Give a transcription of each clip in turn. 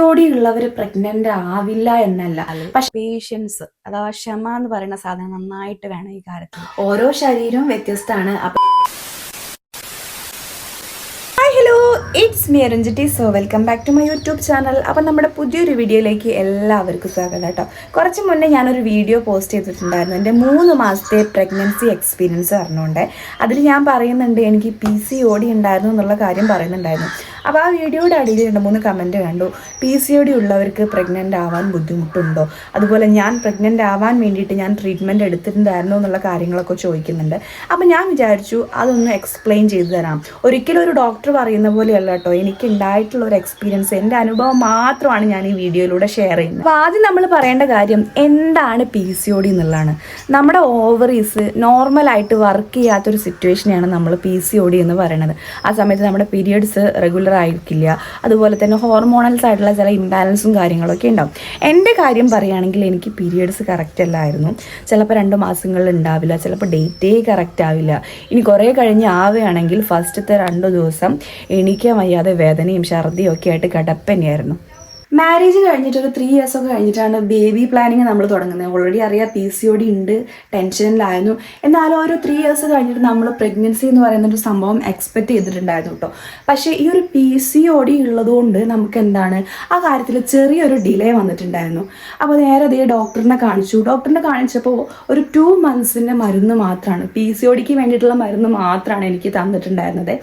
O D ഉള്ളവർ pregnant ആവില്ല എന്നല്ല, പക്ഷെ പേഷ്യൻസ് അഥവാ ക്ഷമ എന്ന് പറയുന്ന സാധനം നന്നായിട്ട് വേണം ഈ കാര്യത്തിൽ. ഓരോ ശരീരവും വ്യത്യസ്തമാണ്. Hello, it's me Ranjiti. So welcome back to my YouTube channel. അപ്പം നമ്മുടെ പുതിയൊരു വീഡിയോയിലേക്ക് എല്ലാവർക്കും സ്വാഗതം കേട്ടോ. കുറച്ച് മുന്നേ ഞാനൊരു വീഡിയോ പോസ്റ്റ് ചെയ്തിട്ടുണ്ടായിരുന്നു എൻ്റെ 3 മാസത്തെ പ്രഗ്നൻസി എക്സ്പീരിയൻസ് പറഞ്ഞുകൊണ്ട്. അതിൽ ഞാൻ പറയുന്നുണ്ട് എനിക്ക് PCOD ഉണ്ടായിരുന്നു എന്നുള്ള കാര്യം പറയുന്നുണ്ടായിരുന്നു. അപ്പോൾ ആ വീഡിയോയുടെ അടിയിൽ 2-3 കമൻറ്റ് കണ്ടു. PCOD ഉള്ളവർക്ക് പ്രഗ്നൻ്റ് ആവാൻ ബുദ്ധിമുട്ടുണ്ടോ, അതുപോലെ ഞാൻ പ്രഗ്നൻ്റ് ആവാൻ വേണ്ടിയിട്ട് ഞാൻ ട്രീറ്റ്മെൻറ്റ് എടുത്തിട്ടുണ്ടായിരുന്നോ എന്നുള്ള കാര്യങ്ങളൊക്കെ ചോദിക്കുന്നുണ്ട്. അപ്പോൾ ഞാൻ വിചാരിച്ചു അതൊന്ന് എക്സ്പ്ലെയിൻ ചെയ്തു തരാം. ഒരിക്കലും ഒരു ഡോക്ടർ പറയുന്ന പോലെയല്ല കേട്ടോ, എനിക്ക് ഉണ്ടായിട്ടുള്ള ഒരു എക്സ്പീരിയൻസ്, എൻ്റെ അനുഭവം മാത്രമാണ് ഞാൻ ഈ വീഡിയോയിലൂടെ ഷെയർ ചെയ്യുന്നത്. അപ്പോൾ ആദ്യം നമ്മൾ പറയേണ്ട കാര്യം എന്താണ് PCOD എന്നുള്ളതാണ്. നമ്മുടെ ഓവറീസ് നോർമലായിട്ട് വർക്ക് ചെയ്യാത്തൊരു സിറ്റുവേഷനെയാണ് നമ്മൾ PCOD എന്ന് പറയുന്നത്. ആ സമയത്ത് നമ്മുടെ പീരിയഡ്സ് റെഗുലർ ആയിരിക്കില്ല, അതുപോലെ തന്നെ ഹോർമോണൽസ് ആയിട്ടുള്ള ചില ഇംബാലൻസും കാര്യങ്ങളൊക്കെ ഉണ്ടാവും. എൻ്റെ കാര്യം പറയുകയാണെങ്കിൽ എനിക്ക് പീരിയഡ്സ് കറക്റ്റ് അല്ലായിരുന്നു. ചിലപ്പോൾ 2 മാസങ്ങളിൽ ഉണ്ടാവില്ല, ചിലപ്പോൾ ഡേറ്റേ കറക്റ്റ് ആവില്ല. ഇനി കുറേ കഴിഞ്ഞ് ആവുകയാണെങ്കിൽ ഫസ്റ്റത്തെ 2 ദിവസം എണീക്കാൻ വയ്യാതെ വേദനയും ഛർദിയും ഒക്കെ ആയിട്ട് കിടപ്പന്നെയായിരുന്നു. മാരേജ് കഴിഞ്ഞിട്ട് ഒരു 3 years ഒക്കെ കഴിഞ്ഞിട്ടാണ് ബേബി പ്ലാനിങ് നമ്മൾ തുടങ്ങുന്നത്. ഓൾറെഡി അറിയാം PCOD ഉണ്ട്, ടെൻഷനിലായിരുന്നു. എന്നാലും ഒരു 3 years കഴിഞ്ഞിട്ട് നമ്മൾ പ്രഗ്നൻസി എന്ന് പറയുന്ന ഒരു സംഭവം എക്സ്പെക്റ്റ് ചെയ്തിട്ടുണ്ടായിരുന്നു കേട്ടോ. പക്ഷേ ഈ ഒരു PCOD ഉള്ളതുകൊണ്ട് നമുക്ക് എന്താണ് ആ കാര്യത്തിൽ ചെറിയൊരു ഡിലേ വന്നിട്ടുണ്ടായിരുന്നു. അപ്പോൾ നേരെ അതേ ഡോക്ടറിനെ കാണിച്ചു. ഡോക്ടറിനെ കാണിച്ചപ്പോൾ ഒരു 2 monthsൻ്റെ മരുന്ന് മാത്രമാണ്, PCODക്ക് വേണ്ടിയിട്ടുള്ള മരുന്ന് മാത്രമാണ് എനിക്ക് തന്നിട്ടുണ്ടായിരുന്നത്.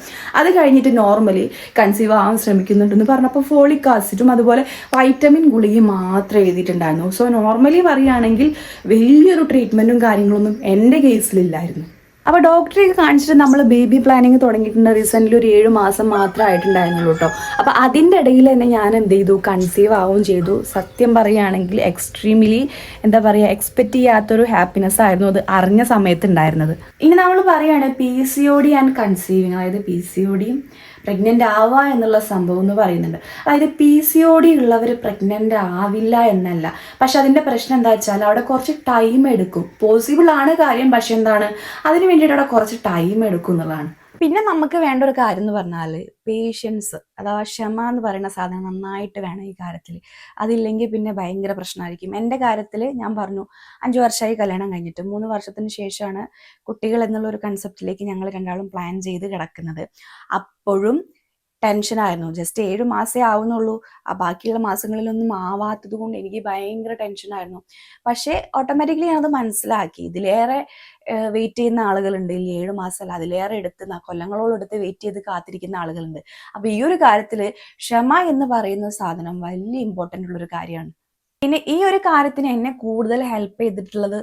അത് കഴിഞ്ഞിട്ട് നോർമലി കൺസീവ് ആവാൻ ശ്രമിക്കുന്നുണ്ടെന്ന് പറഞ്ഞപ്പോൾ ഫോളിക് ആസിഡും അതുപോലെ വൈറ്റമിൻ ഗുളിക മാത്രമേ എഴുതിയിട്ടുണ്ടായിരുന്നു. സോ നോർമലി പറയുകയാണെങ്കിൽ വലിയൊരു ട്രീറ്റ്മെൻറ്റും കാര്യങ്ങളൊന്നും എൻ്റെ കേസിലില്ലായിരുന്നു. അപ്പോൾ ഡോക്ടറെ കാണിച്ചിട്ട് നമ്മൾ ബേബി പ്ലാനിങ് തുടങ്ങിയിട്ടുണ്ട്. റീസെൻ്റ്ലി ഒരു 7 മാസം മാത്രമേ ആയിട്ടുണ്ടായിരുന്നുള്ളൂ കേട്ടോ. അപ്പോൾ അതിൻ്റെ ഇടയിൽ തന്നെ ഞാൻ എന്ത് ചെയ്തു, കൺസീവ് ആവുകയും ചെയ്തു. സത്യം പറയുകയാണെങ്കിൽ എക്സ്ട്രീംലി എന്താ പറയുക, എക്സ്പെക്റ്റ് ചെയ്യാത്തൊരു ഹാപ്പിനെസ് ആയിരുന്നു അത് അറിഞ്ഞ സമയത്ത് ഉണ്ടായിരുന്നത്. ഇനി നമ്മൾ പറയുകയാണ് PCOD ആൻഡ് കൺസീവിങ്, അതായത് PCODയും പ്രഗ്നൻ്റ് ആവുക എന്നുള്ള സംഭവം എന്ന് പറയുന്നുണ്ട്. അതായത് PCOD ഉള്ളവർ പ്രഗ്നൻ്റ് ആവില്ല എന്നല്ല, പക്ഷെ അതിൻ്റെ പ്രശ്നം എന്താ വെച്ചാൽ അവിടെ കുറച്ച് ടൈം എടുക്കും. പോസിബിൾ ആണ് കാര്യം, പക്ഷെ എന്താണ് അതിന് വേണ്ടിയിട്ട് അവിടെ കുറച്ച് ടൈം എടുക്കും എന്നുള്ളതാണ്. പിന്നെ നമുക്ക് വേണ്ട ഒരു കാര്യം എന്ന് പറഞ്ഞാൽ പേഷ്യൻസ് അഥവാ ക്ഷമ എന്ന് പറയുന്ന സാധനം നന്നായിട്ട് വേണം ഈ കാര്യത്തിൽ. അതില്ലെങ്കിൽ പിന്നെ ഭയങ്കര പ്രശ്നമായിരിക്കും. എൻ്റെ കാര്യത്തിൽ ഞാൻ പറഞ്ഞു 5 വർഷമായി കല്യാണം കഴിഞ്ഞിട്ട്. 3 വർഷത്തിന് ശേഷമാണ് കുട്ടികൾ എന്നുള്ളൊരു കൺസെപ്റ്റിലേക്ക് ഞങ്ങൾ രണ്ടാളും പ്ലാൻ ചെയ്ത് കിടക്കുന്നത്. അപ്പോഴും ടെൻഷനായിരുന്നു. ജസ്റ്റ് 7 മാസമേ ആവുന്നുള്ളൂ. ആ ബാക്കിയുള്ള മാസങ്ങളിലൊന്നും ആവാത്തത് കൊണ്ട് എനിക്ക് ഭയങ്കര ടെൻഷനായിരുന്നു. പക്ഷേ ഓട്ടോമാറ്റിക്കലി ഞാനത് മനസ്സിലാക്കി. ഇതിലേറെ വെയിറ്റ് ചെയ്യുന്ന ആളുകളുണ്ട്. 7 മാസമല്ല, അതിലേറെ എടുത്ത് കൊല്ലങ്ങളോളം എടുത്ത് വെയിറ്റ് ചെയ്ത് കാത്തിരിക്കുന്ന ആളുകളുണ്ട്. അപ്പോൾ ഈ ഒരു കാര്യത്തിൽ ക്ഷമ എന്ന് പറയുന്ന സാധനം വലിയ ഇമ്പോർട്ടൻ്റ് ഉള്ളൊരു കാര്യമാണ്. പിന്നെ ഈ ഒരു കാര്യത്തിന് എന്നെ കൂടുതൽ ഹെൽപ്പ് ചെയ്തിട്ടുള്ളത്,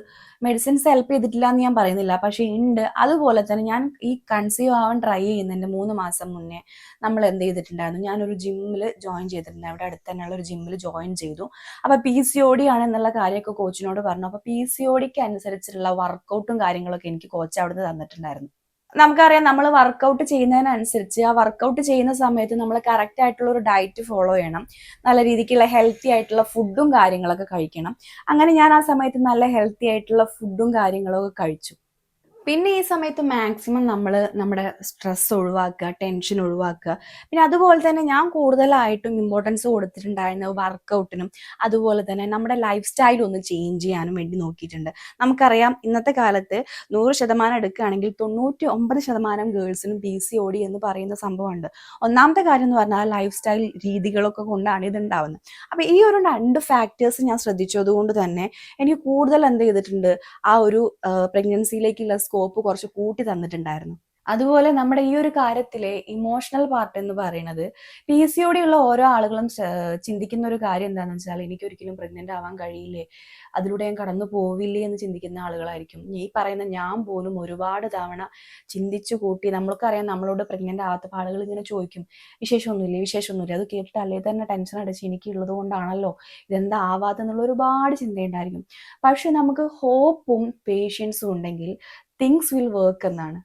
മെഡിസിൻസ് ഹെൽപ്പ് ചെയ്തിട്ടില്ല എന്ന് ഞാൻ പറയുന്നില്ല, പക്ഷേ ഉണ്ട്. അതുപോലെ തന്നെ ഞാൻ ഈ കൺസീവ് ആവാൻ ട്രൈ ചെയ്യുന്നതിൻ്റെ 3 മാസം മുന്നേ നമ്മൾ എന്ത് ചെയ്തിട്ടുണ്ടായിരുന്നു, ഞാനൊരു ജിമ്മിൽ ജോയിൻ ചെയ്തിട്ടുണ്ട്. അവിടെ അടുത്ത് തന്നെയുള്ള ഒരു ജിമ്മിൽ ജോയിൻ ചെയ്തു. അപ്പോൾ PCOD ആണെന്നുള്ള കാര്യമൊക്കെ കോച്ചിനോട് പറഞ്ഞു. അപ്പോൾ PCODക്ക് അനുസരിച്ചുള്ള വർക്കൗട്ടും കാര്യങ്ങളൊക്കെ എനിക്ക് കോച്ച് അവിടുന്ന് തന്നിട്ടുണ്ടായിരുന്നു. നമുക്കറിയാം, നമ്മൾ വർക്കൗട്ട് ചെയ്യുന്നതിനനുസരിച്ച് ആ വർക്കൗട്ട് ചെയ്യുന്ന സമയത്ത് നമ്മൾ കറക്റ്റ് ആയിട്ടുള്ള ഒരു ഡയറ്റ് ഫോളോ ചെയ്യണം. നല്ല രീതിക്കുള്ള ഹെൽത്തി ആയിട്ടുള്ള ഫുഡും കാര്യങ്ങളൊക്കെ കഴിക്കണം. അങ്ങനെ ഞാൻ ആ സമയത്ത് നല്ല ഹെൽത്തി ആയിട്ടുള്ള ഫുഡും കാര്യങ്ങളൊക്കെ കഴിച്ചു. പിന്നെ ഈ സമയത്ത് മാക്സിമം നമ്മൾ നമ്മുടെ സ്ട്രെസ് ഒഴിവാക്കുക, ടെൻഷൻ ഒഴിവാക്കുക. പിന്നെ അതുപോലെ തന്നെ ഞാൻ കൂടുതലായിട്ടും ഇമ്പോർട്ടൻസ് കൊടുത്തിട്ടുണ്ടായിരുന്ന വർക്കൗട്ടിനും അതുപോലെ തന്നെ നമ്മുടെ ലൈഫ് സ്റ്റൈൽ ഒന്ന് ചേഞ്ച് ചെയ്യാനും വേണ്ടി നോക്കിയിട്ടുണ്ട്. നമുക്കറിയാം ഇന്നത്തെ കാലത്ത് 100% എടുക്കുകയാണെങ്കിൽ 99% ഗേൾസിനും PCOD എന്ന് പറയുന്ന സംഭവമുണ്ട്. ഒന്നാമത്തെ കാര്യം എന്ന് പറഞ്ഞാൽ ലൈഫ് സ്റ്റൈൽ രീതികളൊക്കെ കൊണ്ടാണ് ഇതുണ്ടാവുന്നത്. അപ്പോൾ ഈ ഒരു 2 ഫാക്ടേഴ്സ് ഞാൻ ശ്രദ്ധിച്ചതുകൊണ്ട് തന്നെ എനിക്ക് കൂടുതൽ എന്ത് ചെയ്തിട്ടുണ്ട്, ആ ഒരു പ്രഗ്നൻസിയിലേക്കുള്ള സ്കോപ്പ് കുറച്ച് കൂട്ടി തന്നിട്ടുണ്ടായിരുന്നു. അതുപോലെ നമ്മുടെ ഈ ഒരു കാര്യത്തിലെ ഇമോഷണൽ പാർട്ട് എന്ന് പറയുന്നത്, PCOD ഉള്ള ഓരോ ആളുകളും ചിന്തിക്കുന്ന ഒരു കാര്യം എന്താണെന്ന് വെച്ചാൽ, എനിക്കൊരിക്കലും പ്രഗ്നൻ്റ് ആവാൻ കഴിയില്ലേ, അതിലൂടെ ഞാൻ കടന്നു പോവില്ലേ എന്ന് ചിന്തിക്കുന്ന ആളുകളായിരിക്കും. ഈ പറയുന്ന ഞാൻ പോലും ഒരുപാട് തവണ ചിന്തിച്ചു കൂട്ടി. നമ്മൾക്കറിയാം, നമ്മളോട് പ്രഗ്നൻ്റ് ആവാത്ത ആളുകൾ ഇങ്ങനെ ചോദിക്കും, വിശേഷമൊന്നുമില്ല. അത് കേട്ടിട്ട് അല്ലേ തന്നെ ടെൻഷൻ അടിച്ച് എനിക്കുള്ളത് കൊണ്ടാണല്ലോ ഇതെന്താ ആവാത്തെന്നുള്ള ഒരുപാട് ചിന്തയുണ്ടായിരിക്കും. പക്ഷെ നമുക്ക് ഹോപ്പും പേഷ്യൻസും ഉണ്ടെങ്കിൽ തിങ്സ് വിൽ വർക്ക് എന്നാണ്.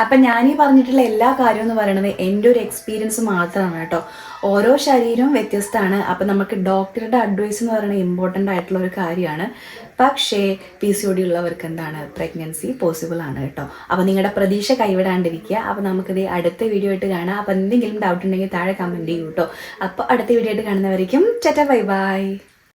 അപ്പം ഞാനീ പറഞ്ഞിട്ടുള്ള എല്ലാ കാര്യവും എന്ന് പറയുന്നത് എൻ്റെ ഒരു എക്സ്പീരിയൻസ് മാത്രമാണ് കേട്ടോ. ഓരോ ശരീരവും വ്യത്യസ്തമാണ്. അപ്പം നമുക്ക് ഡോക്ടറുടെ അഡ്വൈസ് എന്ന് പറയുന്നത് ഇമ്പോർട്ടൻ്റ് ആയിട്ടുള്ള ഒരു കാര്യമാണ്. പക്ഷേ PCOD ഉള്ളവർക്ക് എന്താണ് പ്രഗ്നൻസി പോസിബിൾ ആണ് കേട്ടോ. അപ്പോൾ നിങ്ങളുടെ പ്രതീക്ഷ കൈവിടാണ്ടിരിക്കുക. അപ്പോൾ നമുക്കിത് അടുത്ത വീഡിയോ ആയിട്ട് കാണാം. അപ്പോൾ എന്തെങ്കിലും ഡൗട്ട് ഉണ്ടെങ്കിൽ താഴെ കമൻറ്റ് ചെയ്യൂ കേട്ടോ. അപ്പോൾ അടുത്ത വീഡിയോ ആയിട്ട് കാണുന്നവരേക്കും ടാറ്റാ ബൈ ബൈ.